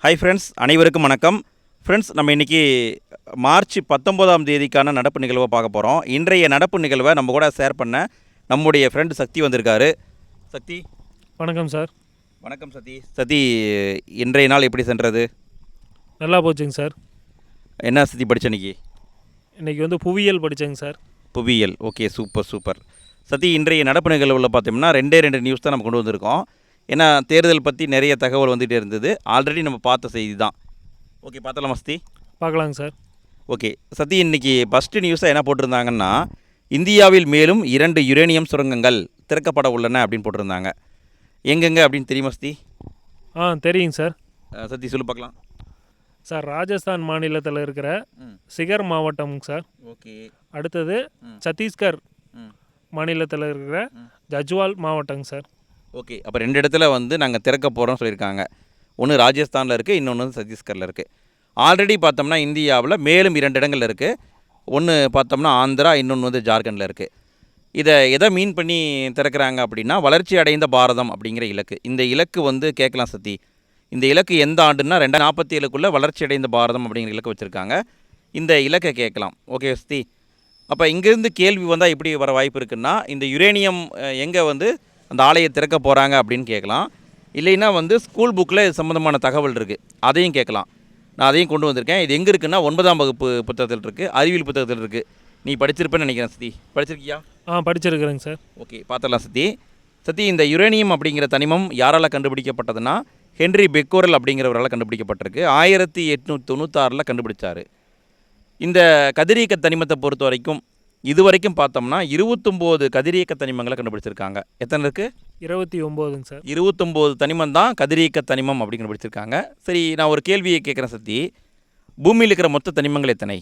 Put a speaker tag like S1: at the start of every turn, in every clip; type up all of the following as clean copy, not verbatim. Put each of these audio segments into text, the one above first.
S1: Hi friends, அனைவருக்கும் வணக்கம். Friends, நம்ம இன்றைக்கி மார்ச் 19ஆம் தேதிக்கான நடப்பு நிகழ்வை பார்க்க போகிறோம். இன்றைய நடப்பு நிகழ்வை நம்ம கூட ஷேர் பண்ண நம்முடைய ஃப்ரெண்டு சக்தி வந்திருக்காரு. சக்தி,
S2: வணக்கம் சார்.
S1: வணக்கம் சக்தி. சக்தி, இன்றைய நாள் எப்படி சென்றது?
S2: நல்லா போச்சுங்க சார்.
S1: என்ன சக்தி படித்த இன்னைக்கு?
S2: இன்றைக்கி வந்து புவியியல் படித்தேங்க சார்.
S1: புவியியல், ஓகே, சூப்பர் சூப்பர். சக்தி, இன்றைய நடப்பு நிகழ்வில் பார்த்தோம்னா ரெண்டு நியூஸ் தான் நம்ம கொண்டு வந்திருக்கோம். ஏன்னா தேர்தல் பற்றி நிறைய தகவல் வந்துகிட்டே இருந்தது. ஆல்ரெடி நம்ம பார்த்த செய்தி தான். ஓகே, பார்த்தலாம் சக்தி?
S2: பார்க்கலாங்க சார்.
S1: ஓகே சக்தி, இன்றைக்கி ஃபஸ்ட்டு நியூஸாக என்ன போட்டிருந்தாங்கன்னா, இந்தியாவில் மேலும் 2 யுரேனியம் சுரங்கங்கள் திறக்கப்பட உள்ளன அப்படின்னு போட்டிருந்தாங்க. எங்கெங்கே அப்படின்னு தெரியுமா சக்தி?
S2: தெரியுங்க சார்.
S1: சக்தி சொல்லு பார்க்கலாம்.
S2: சார், ராஜஸ்தான் மாநிலத்தில் இருக்கிற சிகர் மாவட்டம்ங்க சார்.
S1: ஓகே.
S2: அடுத்தது சத்தீஸ்கர் மாநிலத்தில் இருக்கிற ஜஜ்வால் மாவட்டங்க சார்.
S1: ஓகே, அப்போ 2 இடத்துல வந்து நாங்கள் திறக்க போகிறோம்னு சொல்லியிருக்காங்க. ஒன்று ராஜஸ்தானில் இருக்குது, இன்னொன்று வந்து சத்தீஸ்கரில் இருக்குது. ஆல்ரெடி பார்த்தோம்னா இந்தியாவில் மேலும் 2 இடங்கள் இருக்குது. ஒன்று பார்த்தோம்னா ஆந்திரா, இன்னொன்று வந்து ஜார்க்கண்டில் இருக்குது. இதை எதை மீன் பண்ணி திறக்கிறாங்க அப்படின்னா, வளர்ச்சி அடைந்த பாரதம் அப்படிங்கிற இலக்கு. இந்த இலக்கு வந்து கேட்கலாம் சக்தி, இந்த இலக்கு எந்த ஆண்டுன்னா 2047க்குள்ளே வளர்ச்சி அடைந்த பாரதம் அப்படிங்கிற இலக்கு வச்சுருக்காங்க. இந்த இலக்கை கேட்கலாம். ஓகே சக்தி, அப்போ இங்கேருந்து கேள்வி வந்தால் எப்படி வர வாய்ப்பு இருக்குன்னா, இந்த யுரேனியம் எங்கே வந்து அந்த ஆலையை திறக்க போகிறாங்க அப்படின்னு கேட்கலாம். இல்லைன்னா வந்து ஸ்கூல் புக்கில் இது சம்மந்தமான தகவல் இருக்குது, அதையும் கேட்கலாம். நான் அதையும் கொண்டு வந்திருக்கேன். இது எங்கே இருக்குன்னா 9ஆம் வகுப்பு புத்தகத்தில் இருக்குது, அறிவியல் புத்தகத்தில் இருக்குது. நீ படிச்சிருப்பேன்னு நினைக்கிறேன் சக்தி. படிச்சிருக்கியா?
S2: படிச்சிருக்கிறேங்க சார்.
S1: ஓகே, பார்த்துடலாம் சக்தி. சக்தி, இந்த யுரேனியம் அப்படிங்கிற தனிமம் யாரால் கண்டுபிடிக்கப்பட்டதுன்னா, ஹென்ரி பெக்கோரல் அப்படிங்கிறவரால் கண்டுபிடிக்கப்பட்டிருக்கு. 1896 கண்டுபிடிச்சார். இந்த கதிரியக்க தனிமத்தை பொறுத்த வரைக்கும் இதுவரைக்கும் பார்த்தோம்னா 29 கதிரியக்க தனிமங்களை கண்டுபிடிச்சிருக்காங்க. எத்தனை இருக்குது?
S2: 29ங்க சார்.
S1: 29 தனிமம் தான் கதிரியக்க தனிமம் அப்படின்னு கண்டுபிடிச்சிருக்காங்க. சரி, நான் ஒரு கேள்வியை கேட்குறேன் சக்தி. பூமியில் இருக்கிற மொத்த தனிமங்கள் எத்தனை?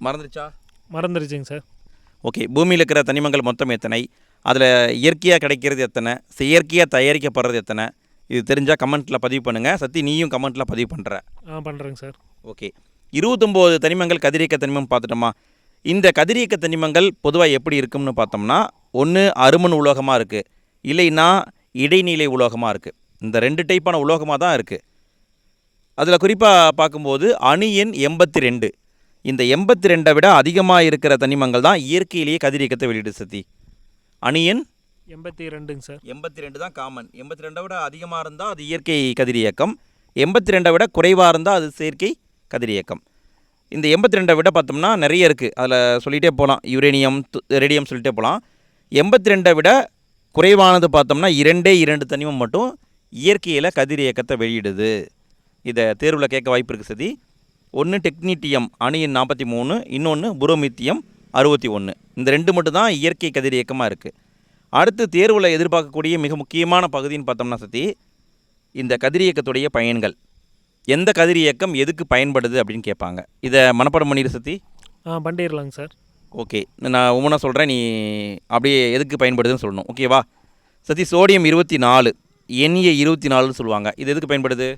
S2: மறந்துருச்சுங்க சார்.
S1: ஓகே, பூமியில் இருக்கிற தனிமங்கள் மொத்தம் எத்தனை? அதில் இயற்கையாக கிடைக்கிறது எத்தனை? செயற்கையாக தயாரிக்கப்படுறது எத்தனை? இது தெரிஞ்சால் கமெண்ட்டில் பதிவு பண்ணுங்கள். சக்தி, நீயும் கமெண்ட்டில் பதிவு
S2: பண்ணுறேங்க சார்.
S1: ஓகே, 29 தனிமங்கள் கதிரியக்க தனிமம் பார்த்துட்டோமா? இந்த கதிரியக்க தனிமங்கள் பொதுவாக எப்படி இருக்கும்னு பார்த்தோம்னா, ஒன்று அருமண் உலோகமாக இருக்குது, இல்லைன்னா இடைநிலை உலோகமாக இருக்குது. இந்த 2 டைப்பான உலோகமாக தான் இருக்குது. அதில் குறிப்பாக பார்க்கும்போது அணு எண் 82, இந்த 82 விட அதிகமாக இருக்கிற தனிமங்கள் தான் இயற்கையிலேயே கதிரியக்கத்தை வெளியிடு சக்தி. அணு எண்
S2: 82ங்க சார்.
S1: 82 தான் காமன். 82 விட அதிகமாக இருந்தால் அது இயற்கை கதிரியக்கம், 82 விட குறைவாக இருந்தால் அது செயற்கை கதிரியக்கம். இந்த 82 விட பார்த்தோம்னா நிறைய இருக்குது, அதில் சொல்லிகிட்டே போகலாம். யுரேனியம், ரேடியம் சொல்லிகிட்டே போகலாம். 82 விட குறைவானது பார்த்தோம்னா 2 தனிமம் மட்டும் இயற்கையில் கதிரியக்கத்தை வெளியிடுது. இதை தேர்வில் கேட்க வாய்ப்பு இருக்குது சதி. ஒன்று டெக்னீட்டியம் அணு எண் 43, இன்னொன்று புரோமித்தியம் 61. இந்த 2 மட்டும் தான் இயற்கை கதிரியக்கமாக இருக்குது. அடுத்து தேர்வில் எதிர்பார்க்கக்கூடிய மிக முக்கியமான பகுதின்னு பார்த்தோம்னா சதி, இந்த கதிரியக்கத்துடைய பயன்கள். எந்த கதிரியக்கம் எதுக்கு பயன்படுது அப்படின்னு கேட்பாங்க. இதை மனப்பாடம் பண்ணிடு சக்தி.
S2: பண்ணிடலாங்க சார்.
S1: ஓகே, நான் ஒவ்வொன்றா சொல்கிறேன், நீ அப்படியே எதுக்கு பயன்படுதுன்னு சொல்லணும். ஓகேவா சக்தி? சோடியம் 24, எண்ணிய 24ன்னு சொல்லுவாங்க. இது எதுக்கு பயன்படுது?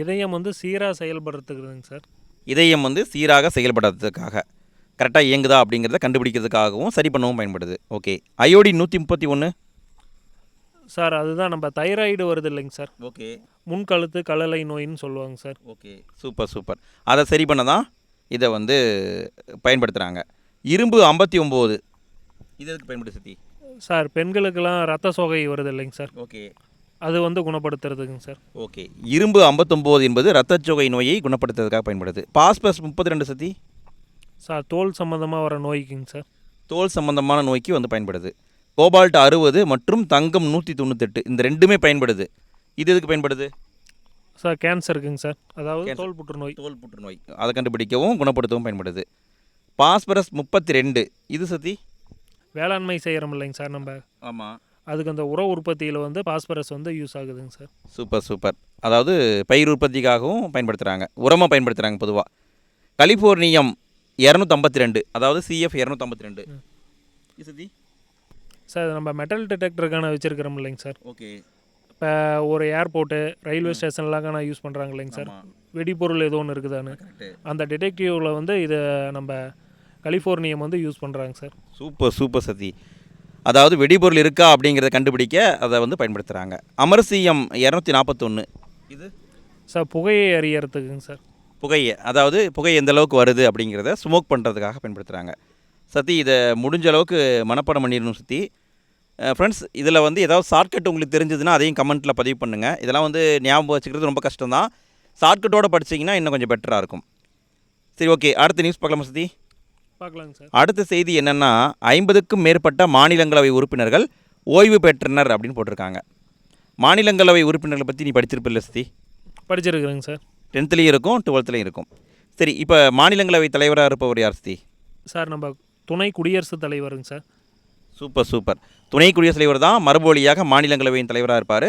S2: இதயம் வந்து சீராக செயல்படுறதுக்குங்க சார்.
S1: இதயம் வந்து சீராக செயல்படுறதுக்காக, கரெக்டாக இயங்குதா அப்படிங்கிறத கண்டுபிடிக்கிறதுக்காகவும் சரி பண்ணவும் பயன்படுது. ஓகே, அயோடின் 131
S2: சார், அதுதான் நம்ம தைராய்டு வருது இல்லைங்க சார்.
S1: ஓகே,
S2: முன்கழுத்து கழலை நோயின்னு சொல்லுவாங்க சார்.
S1: Okay, super super. அதை சரி பண்ண தான் இதை வந்து பயன்படுத்துகிறாங்க. இரும்பு 59, இது எதுக்கு பயன்படுது சக்தி?
S2: சார், பெண்களுக்கெல்லாம் ரத்த சோகை வருது இல்லைங்க சார்.
S1: ஓகே,
S2: அது வந்து குணப்படுத்துறதுங்க சார்.
S1: ஓகே, இரும்பு 59 என்பது இரத்தச்சோகை நோயை குணப்படுத்துறதுக்காக பயன்படுது. பாஸ்பரஸ் 32 சக்தி?
S2: சார், தோல் சம்மந்தமாக வர நோய்க்குங்க சார்.
S1: தோல் சம்மந்தமான நோய்க்கு வந்து பயன்படுது. கோபால்ட் 60 மற்றும் தங்கம் 198, இந்த 2மே பயன்படுது. இது எதுக்கு பயன்படுது?
S2: சார், கேன்சருக்குங்க சார். அதாவது தோல் புற்றுநோய்,
S1: அதை கண்டுபிடிக்கவும் குணப்படுத்தவும் பயன்படுது. பாஸ்பரஸ் 32, இது சக்தி?
S2: வேளாண்மை செய்கிறோம் இல்லைங்க சார் நம்ம.
S1: ஆமாம்,
S2: அதுக்கு அந்த உர உற்பத்தியில் வந்து பாஸ்பரஸ் வந்து யூஸ் ஆகுதுங்க சார்.
S1: Super super. அதாவது பயிர் உற்பத்திக்காகவும் பயன்படுத்துகிறாங்க, உரமாக பயன்படுத்துகிறாங்க பொதுவாக. கலிஃபோர்னியம் 252, அதாவது CF 252, இது சக்தி?
S2: சார், நம்ம மெட்டல் டிடெக்டருக்கான வச்சுருக்கிறோம் இல்லைங்க சார்.
S1: ஓகே,
S2: இப்போ ஒரு ஏர்போர்ட்டு, ரயில்வே ஸ்டேஷன்லாக்கான யூஸ் பண்ணுறாங்க இல்லைங்க சார். வெடிபொருள் ஏதோ ஒன்று இருக்குதான்னு, அந்த டிடெக்டிவில் வந்து இதை நம்ம கலிஃபோர்னியம் வந்து யூஸ் பண்ணுறாங்க சார்.
S1: சூப்பர் சூப்பர் சக்தி. அதாவது வெடிபொருள் இருக்கா அப்படிங்கிறத கண்டுபிடிக்க அதை வந்து பயன்படுத்துகிறாங்க. அமர்சியம் 241, இது
S2: சார் புகையை அறியறதுக்குங்க சார்.
S1: புகையை, அதாவது புகை எந்த அளவுக்கு வருது அப்படிங்கிறத ஸ்மோக் பண்ணுறதுக்காக பயன்படுத்துகிறாங்க. சத்தி இதை முடிஞ்ச அளவுக்கு மனப்பாடம் பண்ணிடணும் சத்தி. ஃப்ரெண்ட்ஸ், இதில் வந்து ஏதாவது ஷார்ட்கட் உங்களுக்கு தெரிஞ்சதுன்னா அதையும் கமெண்ட்டில் பதிவு பண்ணுங்கள். இதெல்லாம் வந்து ஞாபகம் வச்சுக்கிறது ரொம்ப கஷ்டம் தான். ஷார்ட்கட்டோடு படிச்சிங்கன்னா இன்னும் கொஞ்சம் பெட்டராக இருக்கும். சரி, ஓகே, அடுத்த நியூஸ் பார்க்கலாமா சத்தி?
S2: பார்க்கலாங்க சார்.
S1: அடுத்த செய்தி என்னென்னா, 50க்கும் மேற்பட்ட மாநிலங்களவை உறுப்பினர்கள் ஓய்வு பெற்றனர் அப்படின்னு போட்டிருக்காங்க. மாநிலங்களவை உறுப்பினர்களை பற்றி நீ படிச்சிருப்பில்ல சத்தி?
S2: படிச்சிருக்கிறேங்க சார்.
S1: 10th இருக்கும், 12th இருக்கும். சரி, இப்போ மாநிலங்களவை தலைவராக இருப்பவர் யார் சத்தி?
S2: சார் நம்ம துணை குடியரசுத் தலைவருங்க சார்.
S1: Super super. துணை குடியரசுத் தலைவர் தான் மறுமொழியாக மாநிலங்களவையின் தலைவராக இருப்பார்.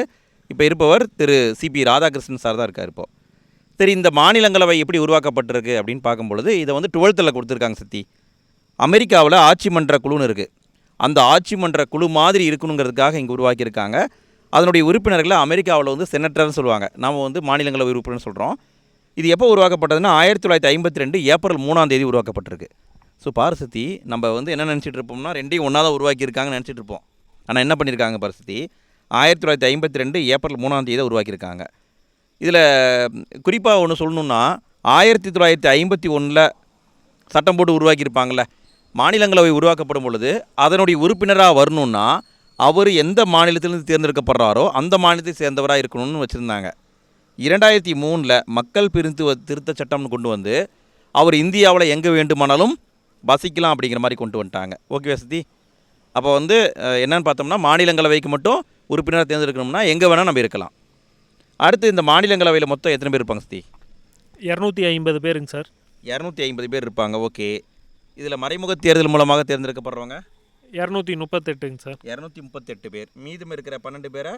S1: இப்போ இருப்பவர் திரு சிபி ராதாகிருஷ்ணன் சார் தான் இருக்கார் இப்போது. சரி, இந்த மாநிலங்களவை எப்படி உருவாக்கப்பட்டிருக்கு அப்படின்னு பார்க்கும்பொழுது இதை வந்து 12th கொடுத்துருக்காங்க சத்தி. அமெரிக்காவில் ஆட்சி மன்ற குழுன்னு இருக்குது. அந்த ஆட்சி மன்ற குழு மாதிரி இருக்கணுங்கிறதுக்காக இங்கே உருவாக்கியிருக்காங்க. அதனுடைய உறுப்பினர்களை அமெரிக்காவில் வந்து செனட்டர்னு சொல்லுவாங்க. நாம் வந்து மாநிலங்களவை உறுப்பினர்னு சொல்கிறோம். இது எப்போ உருவாக்கப்பட்டதுன்னா 1952 ஏப்ரல் 3ஆம் தேதி உருவாக்கப்பட்டிருக்கு. ஸோ பாரசத்தி, நம்ம வந்து என்ன நினச்சிட்டு இருப்போம்னா ரெண்டையும் ஒன்றா தான் உருவாக்கியிருக்காங்கன்னு நினச்சிட்டு இருப்போம். ஆனால் என்ன பண்ணியிருக்காங்க பாரசத்தி, 1952 ஏப்ரல் 3ஆம் தேதி தான் உருவாக்கியிருக்காங்க. இதில் குறிப்பாக ஒன்று சொல்லணுன்னா, 1951 சட்டம் போட்டு உருவாக்கியிருப்பாங்கள்ல, மாநிலங்களவை உருவாக்கப்படும் பொழுது அதனுடைய உறுப்பினராக வரணுன்னா அவர் எந்த மாநிலத்திலிருந்து தேர்ந்தெடுக்கப்படுறாரோ அந்த மாநிலத்தை சேர்ந்தவராக இருக்கணும்னு வச்சுருந்தாங்க. 2003 மக்கள் திருத்த சட்டம்னு கொண்டு வந்து அவர் இந்தியாவில் எங்கே வேண்டுமானாலும் வசிக்கலாம் அப்படிங்கிற மாதிரி கொண்டு வந்துட்டாங்க. ஓகே வசதி. அப்போ வந்து என்னென்னு பார்த்தோம்னா, மாநிலங்களவைக்கு மட்டும் உறுப்பினராக தேர்ந்தெடுக்கணும்னா எங்கே வேணால் நம்ம இருக்கலாம். அடுத்து இந்த மாநிலங்களவையில் மொத்தம் எத்தனை பேர் இருப்பாங்க சதி?
S2: 250 பேருங்க சார்.
S1: 250 பேர் இருப்பாங்க. ஓகே. இதில் மறைமுக தேர்தல் மூலமாக தேர்ந்தெடுக்கப்படுறவங்க
S2: 238ங்க சார்.
S1: 238 பேர். மீதம் இருக்கிற 12 பேரை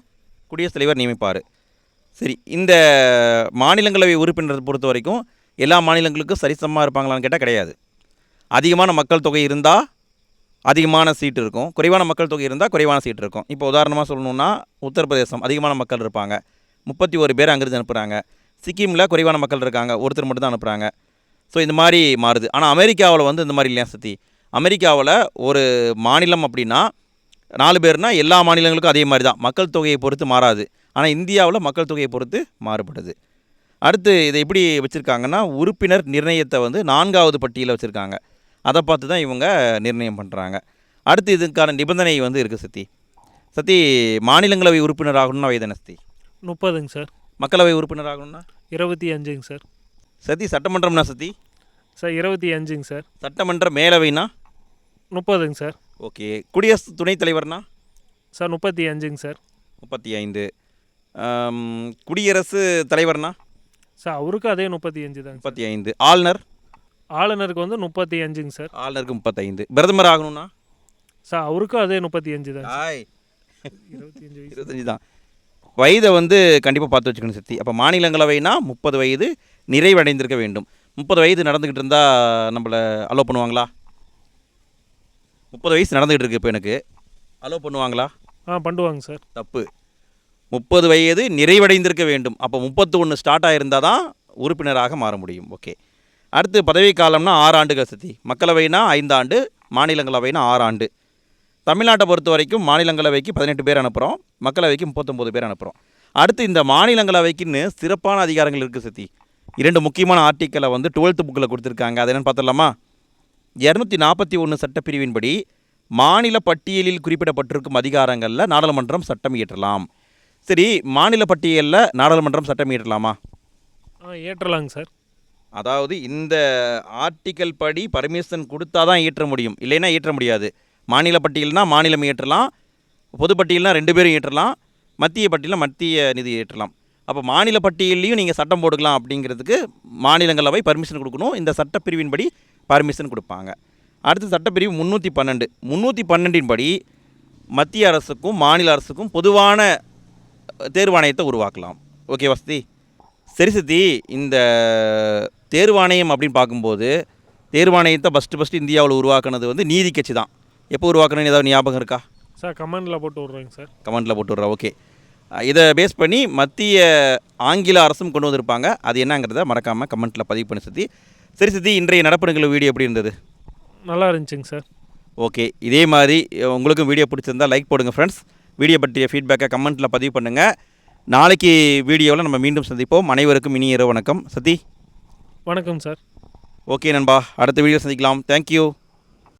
S1: குடியரசுத் தலைவர் நியமிப்பார். சரி, இந்த மாநிலங்களவை உறுப்பினரை பொறுத்த வரைக்கும் எல்லா மாநிலங்களுக்கும் சரிசமமாக இருப்பாங்களான்னு கேட்டால் கிடையாது. அதிகமான மக்கள் தொகை இருந்தால் அதிகமான சீட்டு இருக்கும், குறைவான மக்கள் தொகை இருந்தால் குறைவான சீட்டு இருக்கும். இப்போ உதாரணமாக சொல்லணுன்னா, உத்தரப்பிரதேசம் அதிகமான மக்கள் இருப்பாங்க, 31 பேர் அங்கிருந்து அனுப்புகிறாங்க. சிக்கிமில் குறைவான மக்கள் இருக்காங்க, ஒருத்தர் மட்டும் தான் அனுப்புகிறாங்க. ஸோ இந்த மாதிரி மாறுது. ஆனால் அமெரிக்காவில் வந்து இந்த மாதிரி இல்லையா சத்தி? அமெரிக்காவில் ஒரு மாநிலம் அப்படின்னா 4 பேர்னால் எல்லா மாநிலங்களுக்கும் அதே மாதிரி தான், மக்கள் தொகையை பொறுத்து மாறாது. ஆனால் இந்தியாவில் மக்கள் தொகையை பொறுத்து மாறுபடுது. அடுத்து இதை எப்படி வச்சுருக்காங்கன்னா, உறுப்பினர் நிர்ணயத்தை வந்து 4வது பட்டியலில் வச்சுருக்காங்க. அதை பார்த்து தான் இவங்க நிர்ணயம் பண்ணுறாங்க. அடுத்து இதுக்கான நிபந்தனை வந்து இருக்குது சத்தி. சத்தி, மாநிலங்களவை உறுப்பினர் ஆகணும்னா வயது என்ன சத்தி?
S2: 30ங்க சார்.
S1: மக்களவை உறுப்பினர் ஆகணும்னா
S2: 25ங்க சார்.
S1: சத்தி, சட்டமன்றம்னா சத்தி?
S2: சார் 25ங்க சார்.
S1: சட்டமன்ற மேலவைனா
S2: 30ங்க சார்.
S1: ஓகே. குடியரசு துணைத் தலைவர்னா
S2: சார் 35ங்க சார்.
S1: 35. குடியரசு தலைவர்னா
S2: சார் அவருக்கு அதே 35 தாங்க.
S1: 35. ஆளுநர்?
S2: ஆளுநருக்கு வந்து 35ங்க சார்.
S1: ஆளுநருக்கு 35. பிரதமர் ஆகணும்னா
S2: சார் அவருக்கும் அதே 35 தாங்க.
S1: 25 தான். வயதை வந்து கண்டிப்பாக பார்த்து வச்சுக்கணும் சத்தி. அப்போ மாநிலங்களவைனா 30 வயது நிறைவடைந்திருக்க வேண்டும். 30 வயது நடந்துக்கிட்டு இருந்தால் நம்மளை அலோவ் பண்ணுவாங்களா? 30 வயசு நடந்துக்கிட்டு இருக்கு இப்போ, எனக்கு அலோவ் பண்ணுவாங்களா?
S2: பண்ணுவாங்க சார்.
S1: தப்பு. 30 வயது நிறைவடைந்திருக்க வேண்டும். அப்போ 31 ஸ்டார்ட் ஆகிருந்தால் தான் உறுப்பினராக மாற முடியும். ஓகே. அடுத்து பதவி காலம்னா 6 ஆண்டுகள் சத்தி. மக்களவைனா 5 ஆண்டு, மாநிலங்களவைனா 6 ஆண்டு. தமிழ்நாட்டை பொறுத்த வரைக்கும் மாநிலங்களவைக்கு 18 பேர் அனுப்புகிறோம், மக்களவைக்கு 39 பேர் அனுப்புகிறோம். அடுத்து இந்த மாநிலங்களவைக்குன்னு சிறப்பான அதிகாரங்கள் இருக்குது சத்தி. 2 முக்கியமான ஆர்டிக்கலை வந்து 12th புக்கில் கொடுத்துருக்காங்க. அது என்னென்னு பார்த்துடலாமா? 241 சட்டப்பிரிவின்படி மாநில பட்டியலில் குறிப்பிடப்பட்டிருக்கும் அதிகாரங்களில் நாடாளுமன்றம் சட்டம் இயற்றலாம். சரி, மாநில பட்டியலில் நாடாளுமன்றம் சட்டம் இயற்றலாமா?
S2: ஏற்றலாங்க சார்.
S1: அதாவது இந்த ஆர்டிக்கல் படி பர்மிஷன் கொடுத்தா தான் இயற்ற முடியும், இல்லைன்னா இயற்ற முடியாது. மாநில பட்டியல்னா மாநிலம் இயற்றலாம், பொதுப்பட்டியல்னா 2 பேரும் இயற்றலாம், மத்திய பட்டியலில் மத்திய நிதி இயற்றலாம். அப்போ மாநில பட்டியல்லையும் நீங்கள் சட்டம் போட்டுக்கலாம் அப்படிங்கிறதுக்கு மாநிலங்களவை பர்மிஷன் கொடுக்கணும். இந்த சட்டப்பிரிவின்படி பர்மிஷன் கொடுப்பாங்க. அடுத்து சட்டப்பிரிவு 312 படி மத்திய அரசுக்கும் மாநில அரசுக்கும் பொதுவான தேர்வாணையத்தை உருவாக்கலாம். ஓகே வசதி. சரி சத்தி, இந்த தேர்வாணையம் அப்படின்னு பார்க்கும்போது தேர்வாணையத்தை ஃபஸ்ட்டு இந்தியாவில் உருவாக்குனது வந்து நீதி கட்சி தான். எப்போ உருவாக்கணும்னு ஏதாவது ஞாபகம் இருக்கா?
S2: சார் கமெண்டில் போட்டு விட்றேங்க சார்.
S1: கமெண்டில் போட்டு விட்றேன். ஓகே. இதை பேஸ் பண்ணி மத்திய ஆங்கில அரசும் கொண்டு வந்திருப்பாங்க. அது என்னங்கிறத மறக்காமல் கமெண்ட்டில் பதிவு பண்ணி சத்தி. சரி சத்தி, இன்றைய நடப்பு நிகழ்வு வீடியோ எப்படி இருந்தது?
S2: நல்லா இருந்துச்சுங்க சார்.
S1: ஓகே. இதே மாதிரி உங்களுக்கும் வீடியோ பிடிச்சிருந்தால் லைக் போடுங்க ஃப்ரெண்ட்ஸ். வீடியோ பற்றிய ஃபீட்பேக்கை கமெண்ட்டில் பதிவு பண்ணுங்கள். நாளைக்கு வீடியோவில் நம்ம மீண்டும் சந்திப்போம். அனைவருக்கும் இனிய இரவு வணக்கம். சத்தி
S2: வணக்கம் சார்.
S1: ஓகே நண்பா, அடுத்த வீடியோ சந்திக்கலாம். தேங்க்யூ.